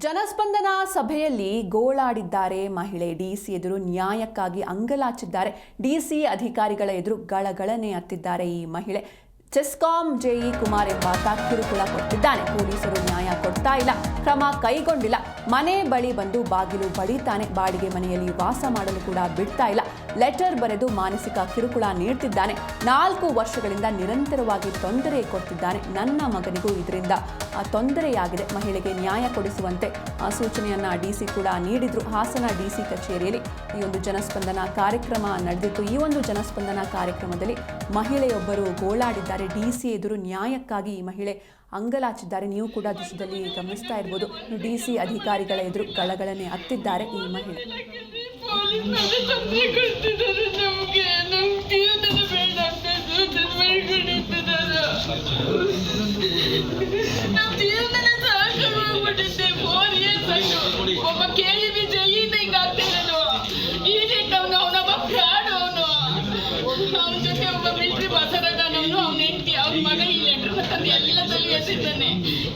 ಜನಸ್ಪಂದನ ಸಭೆಯಲ್ಲಿ ಗೋಳಾಡಿದ್ದಾರೆ ಮಹಿಳೆ. ಡಿಸಿ ಎದುರು ನ್ಯಾಯಕ್ಕಾಗಿ ಅಂಗಲಾಚಿದ್ದಾರೆ. ಡಿಸಿ ಅಧಿಕಾರಿಗಳ ಎದುರು ಗಳಗಳನೆ ಅತ್ತಿದ್ದಾರೆ ಈ ಮಹಿಳೆ. ಚೆಸ್ಕಾಂ ಜೆಇ ಕುಮಾರ್ ಎಂಬಾತ ಕಿರುಕುಳ ಕೊಟ್ಟಿದ್ದಾನೆ. ಪೊಲೀಸರು ನ್ಯಾಯ ಕೊಡ್ತಾ ಇಲ್ಲ, ಕ್ರಮ ಕೈಗೊಂಡಿಲ್ಲ. ಮನೆ ಬಳಿ ಬಂದು ಬಾಗಿಲು ಬಡಿತಾನೆ. ಬಾಡಿಗೆ ಮನೆಯಲ್ಲಿ ವಾಸ ಮಾಡಲು ಕೂಡ ಬಿಡ್ತಾ ಇಲ್ಲ. ಲೆಟರ್ ಬರೆದು ಮಾನಸಿಕ ಕಿರುಕುಳ ನೀಡ್ತಿದ್ದಾನೆ. 4 ವರ್ಷಗಳಿಂದ ನಿರಂತರವಾಗಿ ತೊಂದರೆ ಕೊಡ್ತಿದ್ದಾನೆ. ನನ್ನ ಮಗನಿಗೂ ಇದರಿಂದ ತೊಂದರೆಯಾಗಿದೆ. ಮಹಿಳೆಗೆ ನ್ಯಾಯ ಕೊಡಿಸುವಂತೆ ಸೂಚನೆಯನ್ನ ಡಿಸಿ ಕೂಡ ನೀಡಿದ್ರು. ಹಾಸನ ಡಿಸಿ ಕಚೇರಿಯಲ್ಲಿ ಈ ಒಂದು ಜನಸ್ಪಂದನ ಕಾರ್ಯಕ್ರಮ ನಡೆದಿತ್ತು. ಈ ಒಂದು ಜನಸ್ಪಂದನ ಕಾರ್ಯಕ್ರಮದಲ್ಲಿ ಮಹಿಳೆಯೊಬ್ಬರು ಗೋಳಾಡಿದ್ದಾರೆ. ಡಿಸಿ ಎದುರು ನ್ಯಾಯಕ್ಕಾಗಿ ಈ ಮಹಿಳೆ ಅಂಗಲಾಚಿದ್ದಾರೆ. ನೀವು ಕೂಡ ದೃಶ್ಯದಲ್ಲಿ ಗಮನಿಸ್ತಾ ಇರಬಹುದು. ಡಿಸಿ ಅಧಿಕಾರಿಗಳ ಎದುರು ಗಳಗಳನೆ ಅತ್ತಿದ್ದಾರೆ ಈ ಮಹಿಳೆ.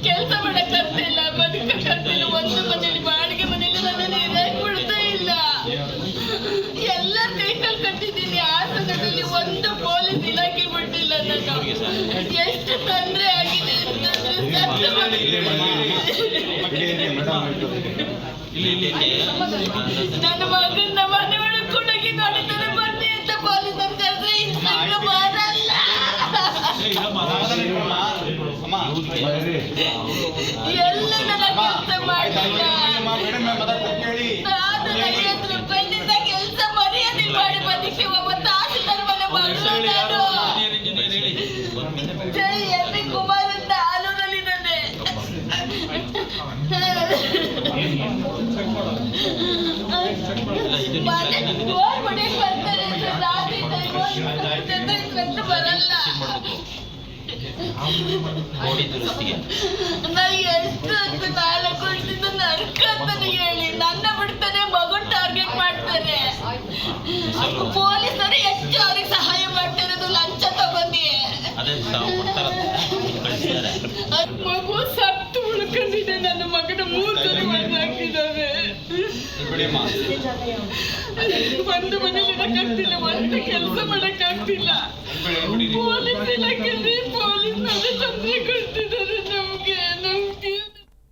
ಕೆಲಸ ಮಾಡಕ್ಕಾಗ್ತಿಲ್ಲ, ಬದುಕಕ್ಕಾಗ್ತಿಲ್ಲ. ಒಂದು ಮನೆಯಲ್ಲಿ ಬಾಡಿಗೆ ಮನೆಯಲ್ಲಿ ನನ್ನನ್ನು ಇರಕ್ಕೆ ಬಿಡ್ತಾ ಇಲ್ಲ. ಎಲ್ಲ ಕೈಕಲ್ ಕಟ್ಟಿದ್ದೀನಿ. ಹಾಸನದಲ್ಲಿ ಒಂದು ಪೊಲೀಸ್ ಇಲಾಖೆ ಬಿಟ್ಟಿಲ್ಲ. ನಾನು ಎಷ್ಟು ತೊಂದರೆ ಆಗಿದೆ ನನ್ನ ಮಗನ ಮನೆ ಒಳಗೆ ಕುಡಗಿ ನೋಡಿದರೆ ಬನ್ನಿ ಅಂತ ಪೊಲೀಸರು ಕರೆದ್ರೆ ಇನ್ನು ಬರಲ್ಲ. ಎಲ್ಲ ನನ್ನ ಕೆಲಸ ಮಾಡಿಲ್ಲ. ನಾನು 50 ರೂಪಾಯಿನಿಂದ ಕೆಲಸ ಮರ್ಯಾದೆ ಮಾಡಿ ಬದುಕಿ ಒಬ್ಬ ತಹಸೀಲ್ದಾರ್ ಮನೆ ಮಗಳು ನಾನು. ಜೈ ಎಂ ಬಿ ಕುಮಾರ್ ಅಂತ ಆಲೂರಲ್ಲಿದ್ದಾನೆ. ಫೋನ್ ಮನೆಗೆ ಬರ್ತಾರೆ, ರಾತ್ರಿ ಬರಲ್ಲ. ಎಷ್ಟು ನಾಳೆ ಕೊಡ್ತಿದ್ದು ನರ್ಕ ಅಂತಾನೆ ಹೇಳಿ ನನ್ನ ಬಿಡ್ತಾನೆ, ಮಗು ಟಾರ್ಗೆಟ್ ಮಾಡ್ತಾರೆ. ಪೊಲೀಸರು ಹೆಚ್ಚು ಅವ್ರಿಗೆ ಸಹಾಯ ಮಾಡ್ತಿರೋದು ಲಂಚ ತಗೊಂಡಿ. ಮಗು ಸತ್ತು ಉಳ್ಕೊಂಡಿದೆ. ನನ್ನ ಮಗನ 3 ಸರಿ ಹಾಕಿದ್ದಾವೆ. ಒಂದು ಮನೇಲಿ ಇರಕ್ಕಾಗ್ತಿಲ್ಲ, ಒಂದು ಕೆಲಸ ಮಾಡಕ್ಕಾಗ್ತಿಲ್ಲ. ಪೊಲೀಸ್ ಇಲಾಖೆಯಲ್ಲಿ